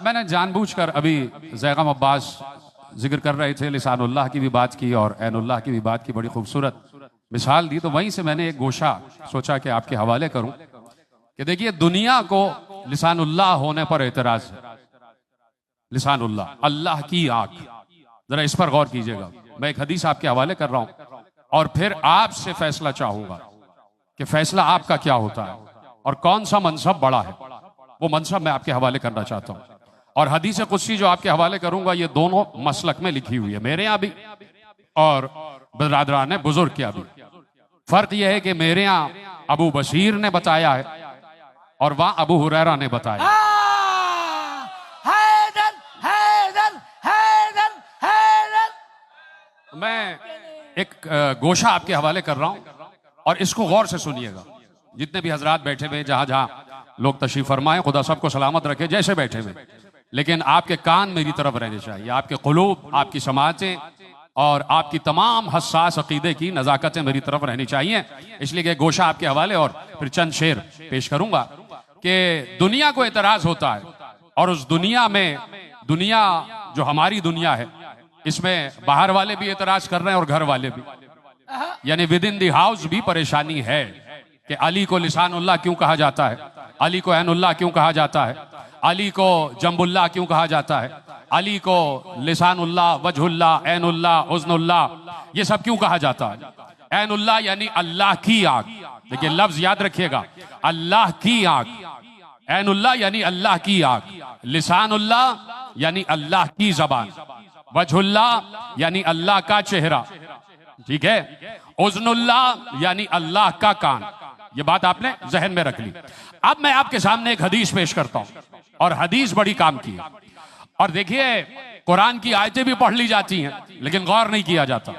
मैंने जानबूझकर अभी ज़ैगम अब्बास जिक्र कर रहे थे, लिसानुल्लाह की भी बात की और ऐनुल्लाह की भी बात की, बड़ी खूबसूरत मिसाल दी, तो वहीं से मैंने एक गोशा सोचा कि आपके हवाले करूं कि देखिए दुनिया को लिसानुल्लाह होने पर एतराज है। लिसानुल्लाह, अल्लाह की आंख, जरा इस पर गौर कीजिएगा। मैं एक हदीस आपके हवाले कर रहा हूं और फिर आपसे फैसला चाहूंगा कि फैसला आपका क्या होता है और कौन सा मनसब बड़ा है, वो मनसब मैं आपके हवाले करना चाहता हूं। और हदीस कुदसी जो आपके हवाले करूंगा ये दोनों मसलक में लिखी हुई है, मेरे यहां भी और बरादरान बुजुर्ग के भी। फर्क यह है कि मेरे यहां अबू बशीर ने बताया है और वहां अबू हुरैरा ने बताया। हैदर हैदर हैदर हैदर। मैं एक गोशा आपके हवाले कर रहा हूं और इसको गौर से सुनिएगा। जितने भी हजरात बैठे हुए, जहां जहां लोग तशरीफ फरमाए, खुदा सबको सलामत रखे जैसे बैठे हुए, लेकिन आपके कान मेरी तरफ रहने चाहिए, आपके कुलूब, आपकी समातें और आपकी तमाम हसास अकीदे की नजाकतें मेरी तरफ रहनी चाहिए। इसलिए कि गोशा आपके हवाले और फिर चंद शेर पेश करूंगा कि दुनिया को एतराज होता है और उस दुनिया में, दुनिया जो हमारी दुनिया है, इसमें बाहर वाले भी एतराज कर रहे हैं और घर वाले भी, यानी विद इन दी हाउस भी परेशानी है कि अली को लिसानुल्लाह क्यों कहा जाता है, अली को ऐनुल्लाह क्यों कहा जाता है, अली को जम्बुल्लाह क्यों कहा जाता है, अली को लिसानुल्लाह, वजहुल्लाह, ऐनुल्लाह, हुस्नुल्लाह, ये सब क्यों कहा जाता है। ऐनुल्लाह यानी अल्लाह की आंख, देखिए लफ्ज याद रखिएगा, अल्लाह की आंख। ऐनुल्लाह यानी अल्लाह की आंख, लिसानुल्लाह यानी अल्लाह की जबान, वजहुल्लाह यानी अल्लाह का चेहरा, ठीक है, उज़्नुल्लाह यानी अल्लाह का कान। ये बात आपने जहन में रख ली। अब मैं आपके सामने एक हदीस पेश करता हूं और हदीस बड़ी काम की है। और देखिए कुरान की आयतें भी पढ़ ली जाती हैं लेकिन गौर नहीं किया जाता,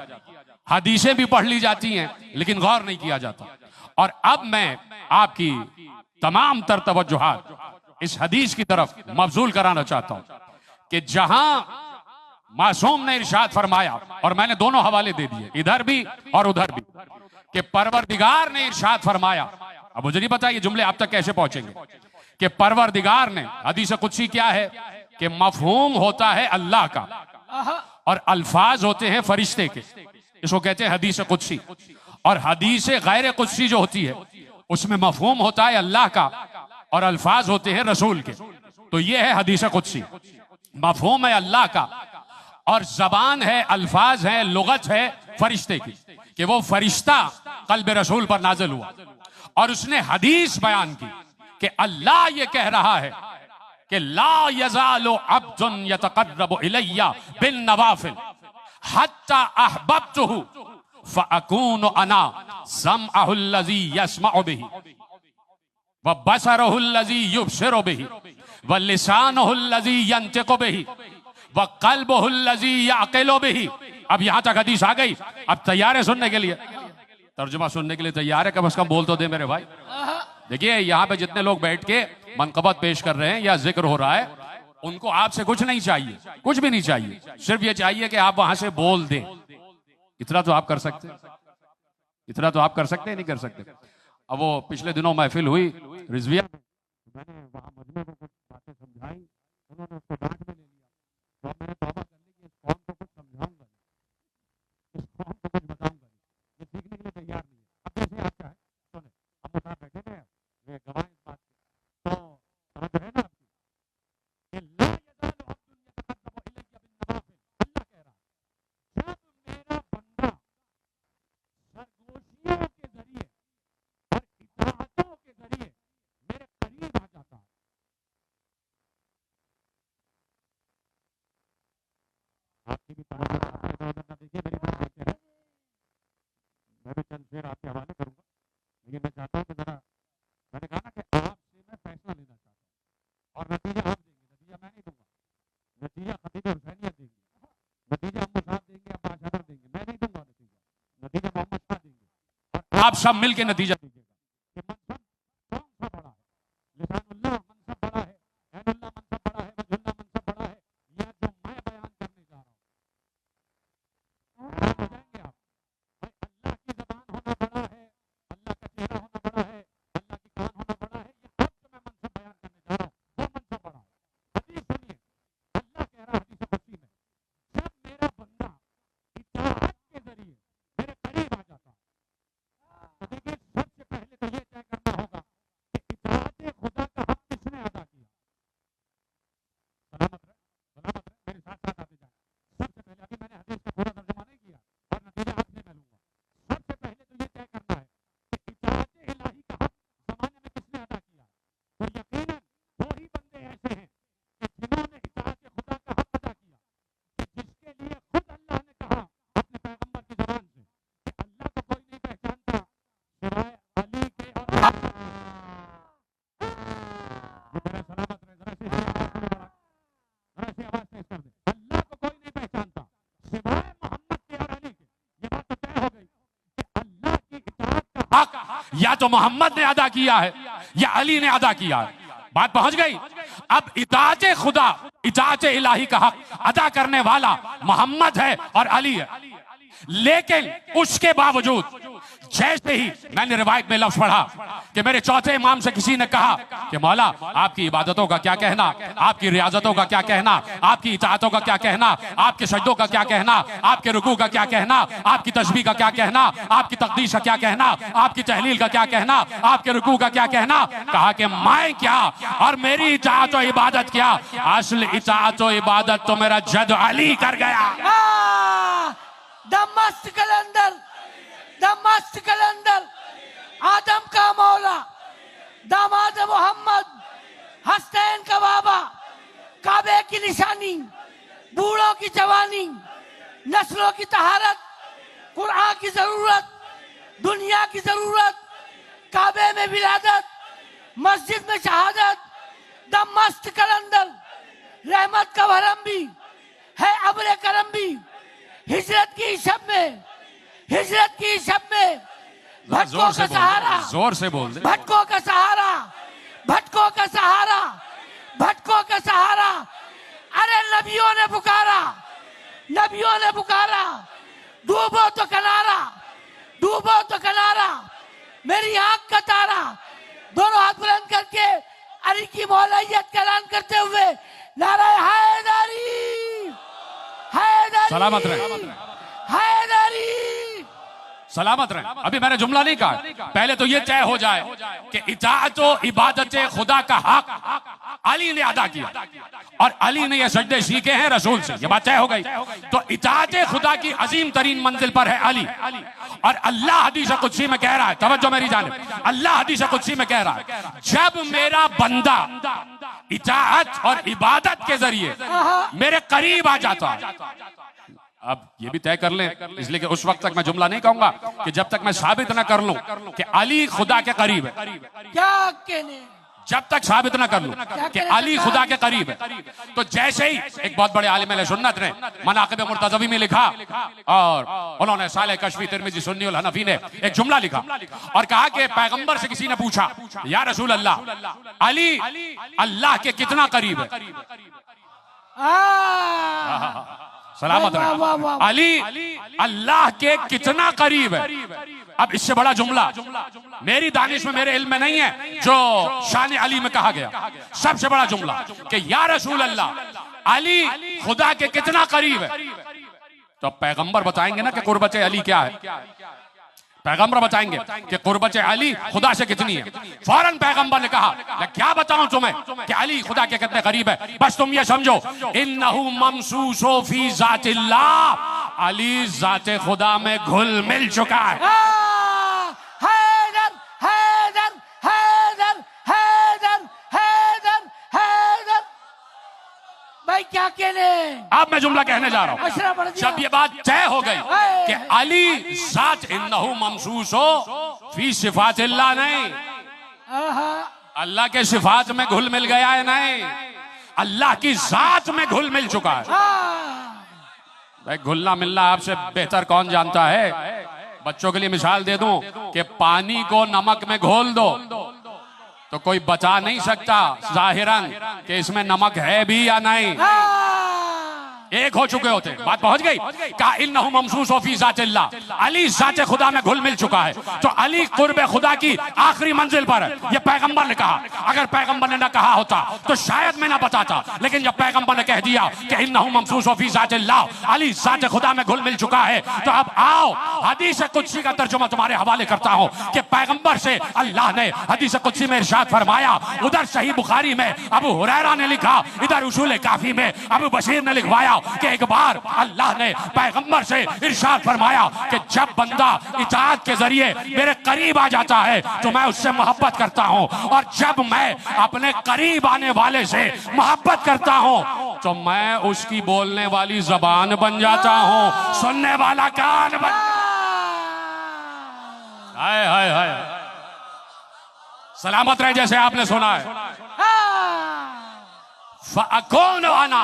हदीसें भी पढ़ ली जाती हैं लेकिन गौर नहीं किया जाता। और अब मैं आपकी तमाम तर तवज्जुहात इस हदीस की तरफ मबजूल कराना चाहता हूं कि जहां मासूम ने इरशाद फरमाया, और मैंने दोनों हवाले दे दिए, इधर भी और उधर भी, कि परवरदिगार ने इरशाद फरमाया। अब मुझे नहीं पता ये जुमले आप तक कैसे पहुंचेंगे कि परवरदिगार ने, हदीस कुदसी क्या है कि मफहूम होता है अल्लाह का और अल्फाज होते हैं फरिश्ते के, इसको कहते हैं हदीस कुदसी। और हदीस गैर कुदसी जो होती है उसमें मफहूम होता है अल्लाह का और अल्फाज होते हैं रसूल के। तो ये है हदीस कुदसी, मफहूम है अल्लाह का और जबान है, अल्फाज है, लुगत है फरिश्ते की, कि वो फरिश्ता कल्ब रसूल पर नाजिल हुआ और उसने हदीस बयान की कि अल्लाह ये कह रहा है कि ला यज़ालु अब्दुन यतक़र्रबु इलैया बिन नवाफिल हत्ता अहबब्तुहु फअकूनु अना समअहु अल्लज़ी यस्मअु बिही व बसरहु अल्लज़ी युबसिरु बिही व लिसानुहु अल्लज़ी यंतिक़ु बिही व क़ल्बुहु अल्लज़ी यअक़िलु बिही। अब यहां तक हदीस आ गई, अब तैयार है सुनने के लिए, तर्जुमा सुनने के लिए तैयार है? कम से कम बोल तो दे मेरे भाई। देखिए यहां पे जितने लोग बैठ के मनकबत पेश कर रहे हैं या जिक्र हो रहा है, उनको आपसे कुछ नहीं चाहिए, कुछ भी नहीं चाहिए, सिर्फ ये चाहिए कि आप वहां से बोल दें। इतना तो आप कर सकते, इतना तो आप कर सकते नहीं कर सकते। अब वो पिछले दिनों महफिल हुई रिजविया, मैंने वहां मजमे को कुछ बातें समझाई, उन्होंने उसको डांट में ले लिया, तो मैंने तौबा कर ली कि इस कौम को कुछ समझाऊंगा, इस कौम को कुछ बताऊंगा, ये सीखने के लिए तैयार नहीं है। अब जैसे आप चाहे सुने, अब वो साहब बैठे थे, वे गवाह इस बात के, तो समझ रहे ना आपकी कि ला यज़ालु अब्दुन यतक़र्रबु इलैया बिन नवाफिल, अल्लाह कह रहा है जब मेरा बंदा सरगोशियों के जरिए और इताअतों के जरिए मेरे करीब आ जाता है। आपकी भी तवज्जो न देखिए, मेरी बात देखते हैं, मैं भी चंद शेर आपके हवाले करूंगा, लेकिन मैं चाहता हूं कि जरा, मैंने कहा ना कि आपसे मैं फैसला लेना चाहता हूं और नतीजा आप देंगे, नतीजा मैं नहीं दूंगा, नतीजा खतीब हुसैनियत देंगे, नतीजा अम्मा साहब देंगे, अब्बा शदर देंगे, मैं नहीं दूंगा नतीजा, नतीजा मोहम्मद शाह देंगे और आप सब मिलकर नतीजा दीजिएगा कि मनसब कौन सा बड़ा है, लिसानुल्लाह मनसब बड़ा है, ऐनुल्लाह मनसब बड़ा है, वजहुल्लाह मनसब बड़ा है, या जो मैं बयान करने जा रहा हूं। हो जाएंगे आप भाई, अल्लाह की जबान होना बड़ा है, अल्लाह का चेहरा होना बड़ा है, अल्लाह की कान होना बड़ा है, ये अब जो मैं मनसब बयान करने जा रहा हूं वो मनसब बड़ा है। हदीस सुनिए, या तो मोहम्मद ने अदा किया है या अली ने अदा किया है। बात पहुंच गई। अब इताअत खुदा, इताअत इलाही का हक अदा करने वाला मोहम्मद है और अली है। लेकिन उसके बावजूद जैसे ही मैंने रिवायत में लफ्ज पढ़ा कि मेरे चौथे इमाम से किसी ने कहा कि मौला आपकी इबादतों का क्या कहना, आपकी रियाजतों का क्या कहना, आपकी इताअतों का क्या कहना, आपके सजदों का क्या कहना, आपके रुकू का क्या कहना, आपकी तस्बीह का क्या कहना, आपकी तकदीस का क्या कहना, आपकी तहलील का क्या कहना, आपके रुकू का क्या कहना। कहा कि मैं क्या और मेरी इताअत और इबादत क्या, असल इताअत और इबादत तो मेरा जद अली कर गया। दमश्क कलंदर, दमश्क कलंदर, आदम का मौला, दामाद मोहम्मद, हसनैन का बाबा, काबे की निशानी, बूढ़ों की जवानी, नस्लों की तहारत, कुरान की जरूरत, दुनिया की जरूरत, काबे में विलादत, मस्जिद में शहादत, दमश्क कलंदर, रहमत का भरम भी है अब्र करम भी, हिजरत की शब में, हिजरत की शब में भटकों का सहारा, जोर से बोल दे, भटकों का सहारा, भटकों का सहारा, भटकों का सहारा। अरे नबियों ने पुकारा, नबियों ने पुकारा, डूबो तो किनारा, डूबो तो किनारा, मेरी आंख का तारा। दोनों हाथ बुलंद करके अली की मौलाइयत का ऐलान करते हुए नारा हैदरी, हैदरी, सलामत रहे, हैदरी। सलामत रहे। अभी मैंने जुमला नहीं कहा, पहले तो ये तय हो जाए कि इताअत व इबादत खुदा का हक अली ने अदा किया और अली ने ये सजदे सीखे हैं रसूल से, ये बात तय हो गई। तो इताअत खुदा की अजीम तरीन मंजिल पर है अली। और अल्लाह हदीस कुदसी में कह रहा है, तवज्जो मेरी जानिब, अल्लाह हदीस कुदसी में कह रहा है, जब मेरा बंदा इताअत और इबादत के जरिए मेरे करीब आ जाता है। अब ये भी तय कर लें, इसलिए कि उस वक्त तक मैं जुमला नहीं कहूंगा कि जब तक मैं साबित ना कर लूं कि अली खुदा के करीब है। क्या कहने, जब तक साबित ना कर लूं कि अली खुदा के करीब है। तो जैसे ही एक बहुत बड़े आलिम अहले सुन्नत ने मनाक़िब मुर्तज़वी में लिखा और उन्होंने साले कश्फी तिरमिज़ी सुन्नी उल हनफी ने एक जुमला लिखा और कहा कि पैगंबर से किसी ने पूछा, या रसूल अल्लाह, अली अल्लाह के कितना करीब है? सलामत रहे। अली अल्लाह के कितना करीब है? अब इससे बड़ा जुमला मेरी दानिश में, मेरे इल्म में नहीं है जो शान अली में कहा गया। सबसे बड़ा जुमला कि या रसूल अल्लाह, अली खुदा के कितना करीब है? तो पैगंबर बताएंगे ना कि कुर्बत अली क्या है। पैगंबर बताएंगे कि कुर्बत अली खुदा से कितनी है। फौरन पैगंबर ने कहा, मैं क्या बताऊं तुम्हें कि अली खुदा के कितने करीब है। बस तुम ये समझो, इन्नहु ममसूसो फी ज़ातिल्लाह, अली ज़ाते खुदा में घुल मिल चुका है। हैदर, हैदर, हैदर, हैदर, हैदर, हैदर। भाई क्या कहने, अब मैं जुमला कहने जा रहा हूं। जब ये बात तय हो गई कि अली ज़ात, इन्नहु ममसूसो फी सिफातिल्लाह, नहीं अल्लाह के सिफात में घुल मिल गया है, नहीं अल्लाह की ज़ात में घुल मिल चुका है। भाई घुलना मिलना आपसे बेहतर कौन जानता है। बच्चों के लिए मिसाल दे दूं कि पानी को नमक में घोल दो तो कोई बचा नहीं सकता जाहिरन कि इसमें नमक है भी या नहीं। एक हो चुके होते। बात पहुंच गई। कहा इन्नहु ममसूसो फी ज़ातिल्लाह, अली ज़ाते खुदा में घुल मिल चुका है। तो अली कुर्ब खुदा की आखिरी मंजिल पर है, यह पैगंबर ने कहा। अगर पैगंबर ने ना कहा होता तो शायद मैं ना बताता, लेकिन जब पैगंबर ने कह दिया कि इन्नहु ममसूसो फी ज़ातिल्लाह, अली ज़ाते खुदा में घुल मिल चुका है, तो अब आओ हदीस कुदसी का तर्जुमा तुम्हारे हवाले करता हूं कि पैगंबर से अल्लाह ने हदीस कुदसी में इरशाद फरमाया। उधर सही बुखारी में अबू हुरैरा ने लिखा, इधर उसूल काफी में अबू बशीर ने लिखवाया कि एक बार अल्लाह ने पैगंबर से इरशाद फरमाया कि जब बंदा इताअत के जरिए मेरे करीब आ जाता है तो मैं उससे मोहब्बत करता हूं, और जब मैं अपने करीब आने वाले से मोहब्बत करता हूं तो मैं उसकी बोलने वाली जबान बन जाता हूं, सुनने वाला कान बन। हाय हाय हाय, सलामत रहे जैसे आपने सुना है। फअकून अना,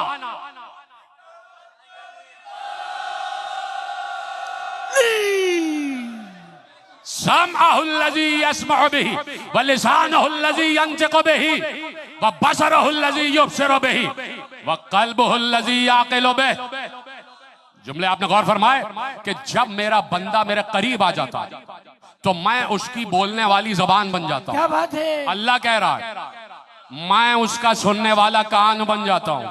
समअहुल्लज़ी यस्मउ बिही व लिसानहुल्लज़ी यंतिक़ु बिही व बसरहुल्लज़ी युबसिरु बिही व क़ल्बुहुल्लज़ी याक़िलु बिही। जुमले आपने गौर फरमाए कि जब मेरा बंदा मेरे करीब आ जाता है तो मैं उसकी बोलने वाली जबान बन जाता हूं। क्या बात है। अल्लाह कह रहा है मैं उसका सुनने वाला कान बन जाता हूं,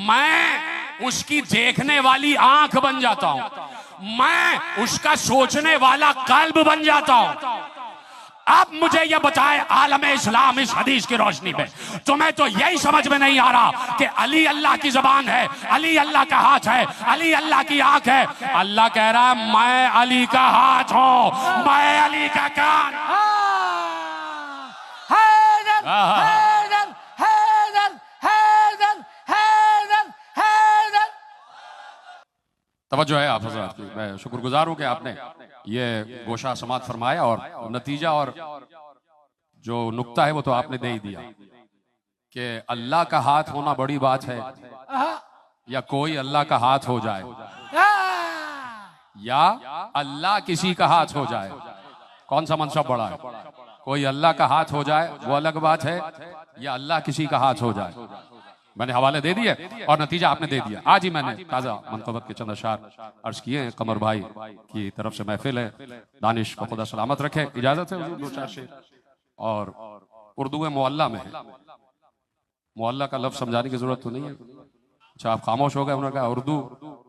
मैं उसकी देखने वाली आंख बन जाता हूं, मैं उसका सोचने वाला कल्ब बन जाता हूं। अब मुझे यह बताए आलम इस्लाम इस हदीस की रोशनी में, तुम्हें तो यही समझ में नहीं आ रहा कि अली अल्लाह की जबान है, अली अल्लाह का हाथ है, अली अल्लाह की आंख है। अल्लाह कह रहा है मैं अली का हाथ हूं, मैं अली का कान। हैदर हैदर हैदर हैदर हैदर हैदर। तवज्जो है आप हज़रात की, मैं शुक्रगुजार हूं कि आपने ये गोशा समात फरमाया और नतीजा और जो नुक्ता है वो तो आपने दे ही दिया कि अल्लाह का हाथ होना बड़ी बात है या कोई अल्लाह का हाथ हो जाए या अल्लाह किसी का हाथ हो जाए, कौन सा मनसब बड़ा है? कोई अल्लाह का हाथ हो जाए वो अलग बात है या अल्लाह किसी का हाथ हो जाए। मैंने हवाले दे दिए और नतीजा आपने दे दिया। आज ही मैंने ताज़ा मनक़बत के चंद अशार अर्ज किए हैं। कमर भाई की तरफ से महफिल है, दानिश को खुदा सलामत रखे। इजाजत है हुजूर दो चार शेर और उर्दू मुअल्ला में है। मुअल्ला का लफ्ज समझाने की जरूरत तो नहीं है। अच्छा आप खामोश हो गए, उन्होंने कहा उर्दू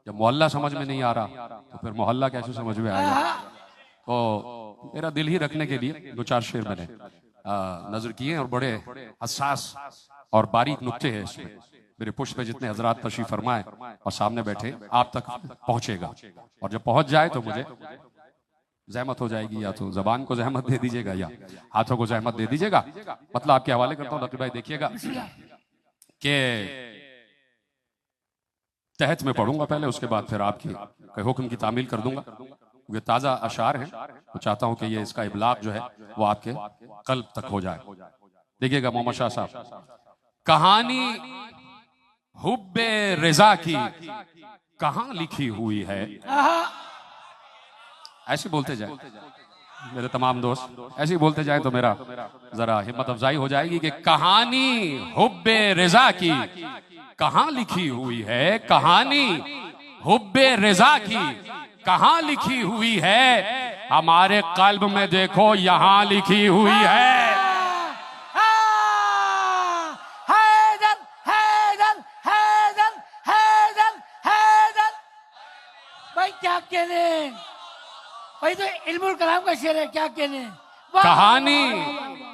जब मुअल्ला समझ में नहीं आ रहा तो फिर मोहल्ला कैसे समझ में आएगा? तो मेरा दिल ही रखने के लिए दो चार शेर मैंने नजर किए और बड़े हसास और बारीक नुक्ते हैं इसमें। मेरे पुष्प पे जितने हजरात तशरीफ फरमाए और सामने बैठे आप तक पहुंचेगा और जब पहुंच जाए तो मुझे जहमत हो जाएगी, या तो जबान को जहमत दे दीजिएगा या हाथों को जहमत दे दीजिएगा। मतलब आपके हवाले करता हूँ नकीब भाई, देखिएगा कि तहत में पढ़ूंगा पहले, उसके बाद फिर आपके हुक्म की तामील कर दूंगा। ये ताज़ा अशार हैं तो चाहता हूं कि ये इसका इबलाग जो है वो आपके कल्ब तक हो जाए। देखिएगा मोहम्मद शाह साहब, कहानी हुब्बे रिजा की कहां लिखी हुई है। ऐसे बोलते जाए मेरे तमाम दोस्त, ऐसे ही बोलते जाए तो मेरा जरा हिम्मत अफजाई हो जाएगी कि कहानी हुब्बे रिजा की कहां लिखी हुई है। कहानी हुब्बे रिजा की कहां लिखी हुई है, हमारे कल्ब में देखो यहां लिखी हुई है। हैदर हैदर हैदर हैदर हैदर। भाई क्या कहने भाई, तो इल्मुल कलाम का शेर है, क्या कहने। कहानी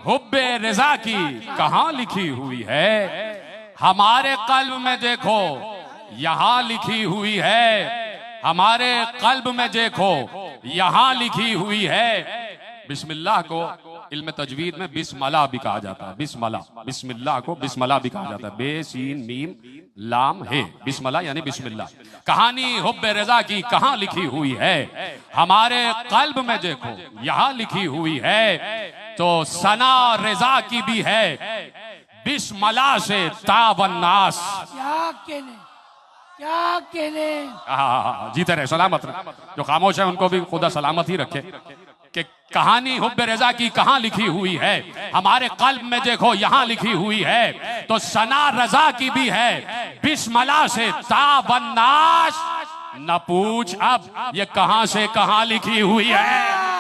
हुब्बे रिजा की कहां लिखी हुई है, हमारे कल्ब में देखो यहां लिखी हुई है। हमारे कल्ब में देखो यहां लिखी हुई है। बिस्मिल्लाह को इल्म तजवीद में बिस्मला भी कहा जाता है। बिस्मला, बिस्मिल्लाह को बिस्मला भी कहा जाता है। बे सीन मीम लाम है, बिस्मला यानी बिस्मिल्लाह। कहानी हुब्बे रिजा की कहां लिखी हुई है, हमारे कल्ब में देखो यहां लिखी हुई है। तो सना रिजा की भी है, बिस्मला से तावन्नास। क्या कहने क्या कहने। जीते रहे, सलामत रहे। जो खामोश है उनको भी खुदा सलामत ही रखे। कि कहानी हुब्बे रिजा की कहां लिखी हुई है, हमारे कल्ब में देखो यहां लिखी हुई है। तो सना रजा की भी है, बिस्मला से तावन्नास। न पूछ अब ये कहां से कहां लिखी हुई है।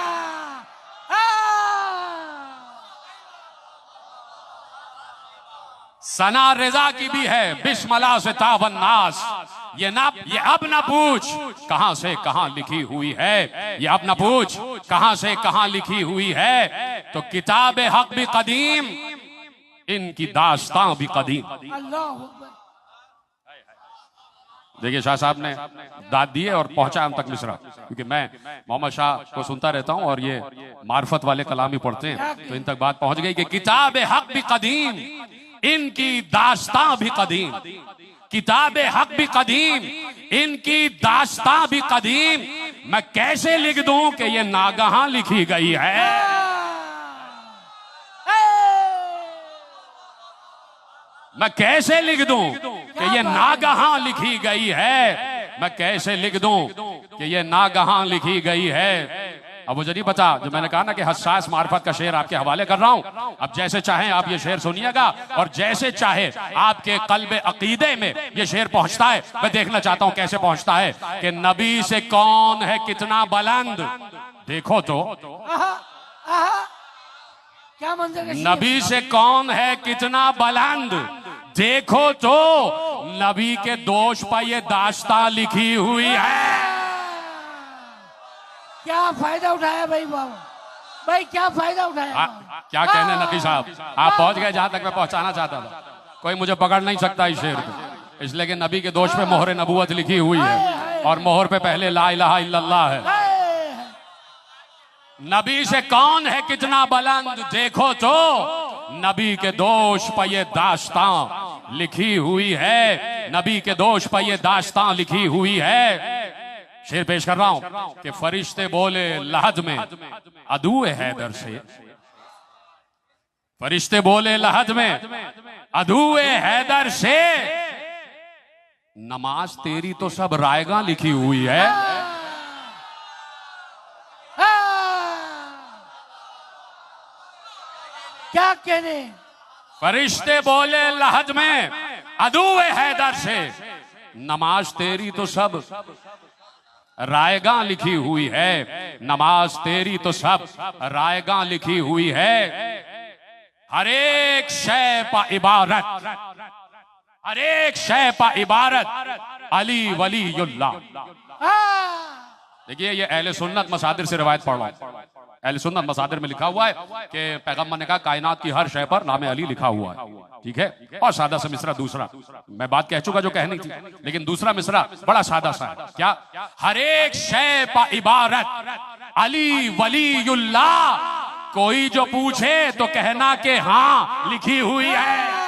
सना रिजा की भी है, बिस्मला से तावन्नास। ये अब न पूछ कहां से कहां लिखी हुई है। ये अब न पूछ कहां से कहां लिखी हुई है। तो किताब हक भी कदीम, इनकी दास्तां भी कदीम। देखिए शाह साहब ने दाद दिए और पहुंचा हम तक मिसरा, क्योंकि मैं मोहम्मद शाह को सुनता रहता हूं और ये मार्फत वाले कलाम ही पढ़ते हैं, तो इन तक बात पहुंच गई कि किताब हक भी कदीम, इनकी दास्तां भी कदीम। किताब हक भी कदीम, इनकी दास्तां भी कदीम। मैं कैसे लिख दूं कि ये नागहां लिखी गई है। मैं कैसे लिख दूं कि ये नागहां लिखी गई है। मैं कैसे लिख दूं कि ये नागहां लिखी गई है। अब मुझे नहीं पता, जो मैंने कहा ना कि हस्सास मार्फत का शेर आपके हवाले कर रहा हूं। अब जैसे चाहें आप ये शेर सुनिएगा और जैसे चाहे आपके कल्बे अकीदे में ये शेर पहुंचता है। मैं देखना चाहता हूं कैसे पहुंचता है कि नबी से कौन है कितना बुलंद, देखो तो। आहा, आहा, क्या मंजर है। नबी से कौन है कितना बुलंद, देखो तो नबी के दोष पर ये दास्तां लिखी हुई है। क्या फायदा उठाया भाई बाबा, भाई क्या फायदा उठाया। क्या कहने नकी साहब, आप पहुंच गए जहां तक मैं पहुंचाना चाहता था। कोई मुझे पकड़ नहीं सकता इस शेर पे, इसलिए कि नबी के दोष पे मोहर नबूवत लिखी हुई है और मोहर पे पहले ला इलाहा इल्लल्लाह है। नबी से कौन है कितना बुलंद, देखो तो नबी के दोष पर ये दास्तां लिखी हुई है। नबी के दोष पर ये दास्तां लिखी हुई है। शेर पेश कर रहा हूं कि फरिश्ते बोले लहद में अदूए हैदर से, फरिश्ते बोले लहद में अदूए हैदर से, नमाज तेरी तो सब रायगा लिखी हुई है। क्या कहने। फरिश्ते बोले लहद में अदूए हैदर से, नमाज तेरी तो सब रायगा लिखी हुई है। नमाज तेरी तो सब रायगा लिखी हुई है। हर एक शय पा इबारत, हर एक शय पा इबारत अली वलीयुल्लाह। देखिए ये अहले सुन्नत मसादिर से रिवायत पढ़ रहा हूं। अहले सुन्नत मसादिर में लिखा हुआ है कि पैगम्बर ने कहा कायनात की हर शय पर नाम अली लिखा हुआ है। ठीक है, और सादा सा मिसरा दूसरा, मैं बात कह चुका जो कहनी थी, लेकिन दूसरा मिसरा बड़ा सादा सा है। क्या, हर एक शय पा इबारत अली वलीयुल्लाह, कोई जो पूछे तो कहना के हाँ लिखी हुई है।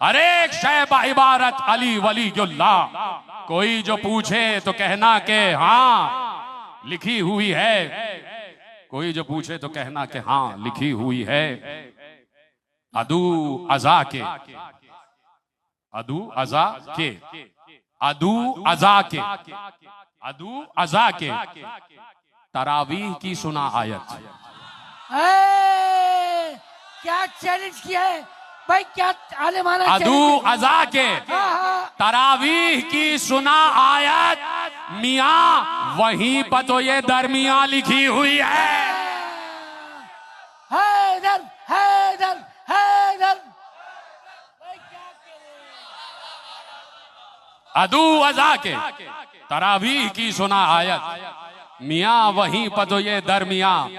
हर एक शय पा इबारत अली वलीयुल्लाह, कोई जो पूछे तो कहना के हाँ लिखी हुई है। कोई जो पूछे तो कहना के हाँ लिखी हुई है। अदू अजा के, अदू अजा के, अदू अजा के, अदू अजा के, तरावीह की सुना आयत। क्या चैलेंज किया है भाई, क्या आलिमाना अदू अजा के तरावीह की सुना आयत, मियाँ वहीं पर तो ये दरमियाँ लिखी हुई है। हैदर हैदर हैदर, अदू अजा के तरावीह की सुना आयत, मियाँ वहीं पर तो ये दरमियाँ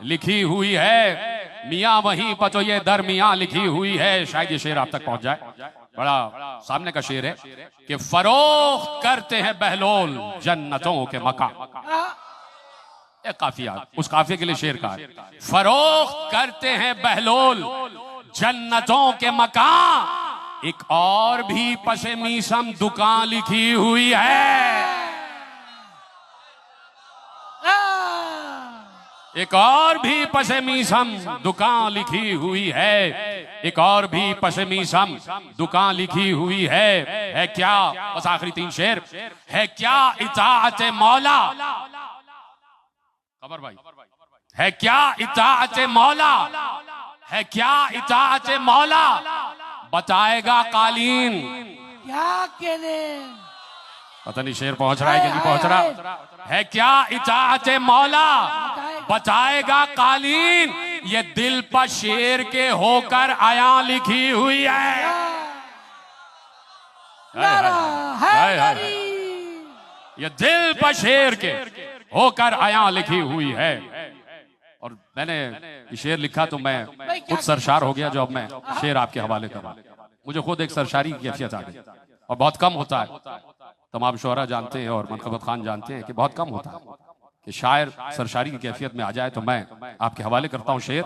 लिखी हुई है। मियाँ वहीं पर तो ये दरमियाँ लिखी हुई है। शायद ये शेर आप तक पहुंच जाए, बड़ा सामने का शेर है कि फरोख्त करते हैं बहलोल जन्नतों के मकान। एक काफिया, उस काफिये के लिए शेर का है, फरोख्त करते हैं बहलोल जन्नतों के मकान, एक और भी पसे मीसम दुकान लिखी हुई है। एक और भी पसेमीसम दुकान लिखी हुई है। एक और भी पसेमीसम दुकान लिखी हुई है क्या, बस आखिरी तीन शेर, है क्या इताअत मौला, खबर भाई, है क्या इताअत मौला, है क्या इताअत मौला, बताएगा कालीन। क्या कहने, पता नहीं शेर पहुंच रहा है कि नहीं पहुंच रहा। है क्या इताअत मौला, बचाएगा कालीन, ये दिल पर शेर के होकर आया लिखी हुई है। ये दिल पर शेर के होकर आया लिखी हुई है। और मैंने ये शेर लिखा तो मैं खुद सरशार हो गया। जो अब मैं शेर आपके हवाले कर रहा हूं, मुझे खुद एक सरशारी की कैफियत आ गई, और बहुत कम होता है। तमाम शोहरा जानते हैं और मनकबत खान जानते हैं कि बहुत कम होता है कि शायर सरशारी की कैफियत में आ जाए। तो मैं आपके हवाले करता हूं शेर,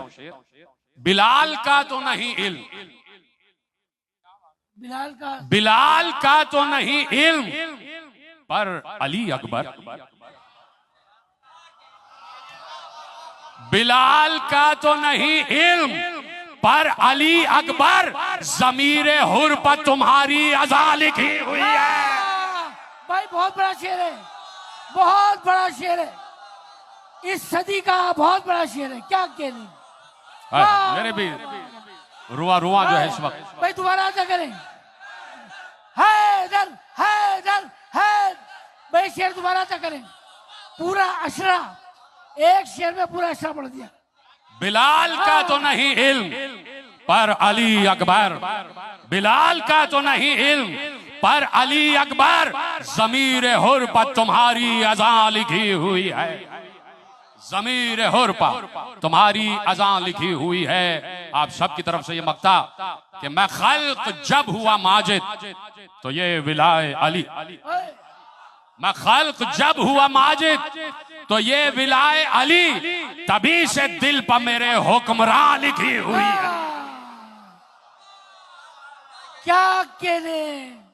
बिलाल का तो नहीं इल्म, बिलाल का तो नहीं इल्म, पर अली अकबर, बिलाल का तो नहीं इल्म, पर अली अकबर, ज़मीरे हुर पर तुम्हारी अज़ा लिखी हुई है। भाई बहुत बड़ा शेर है, बहुत बड़ा शेर है, इस सदी का बहुत बड़ा शेर है, क्या कहने। मेरे भी रुआ रुआ जो है इस वक्त। भाई दोबारा आजा करें, हैदर हैदर हैदर। भाई शेर दोबारा आजा करें, पूरा अशरा, एक शेर में पूरा अशरा पढ़ दिया। बिलाल का तो नहीं इल्म पर अली अकबर, बिलाल का तो नहीं इल्म पर अली अकबर, ज़मीर हुर पर तुम्हारी अज़ां लिखी हुई है, ज़मीर हुर पर तुम्हारी अज़ां लिखी हुई है। आप सबकी तरफ से ये मक्ता कि मैं खल्क जब हुआ माजिद तो ये विलाए अली, मैं खल्क जब हुआ माजिद तो ये विलाए अली, तभी से दिल पर मेरे हुक्मरान लिखी हुई है। क्या कहने।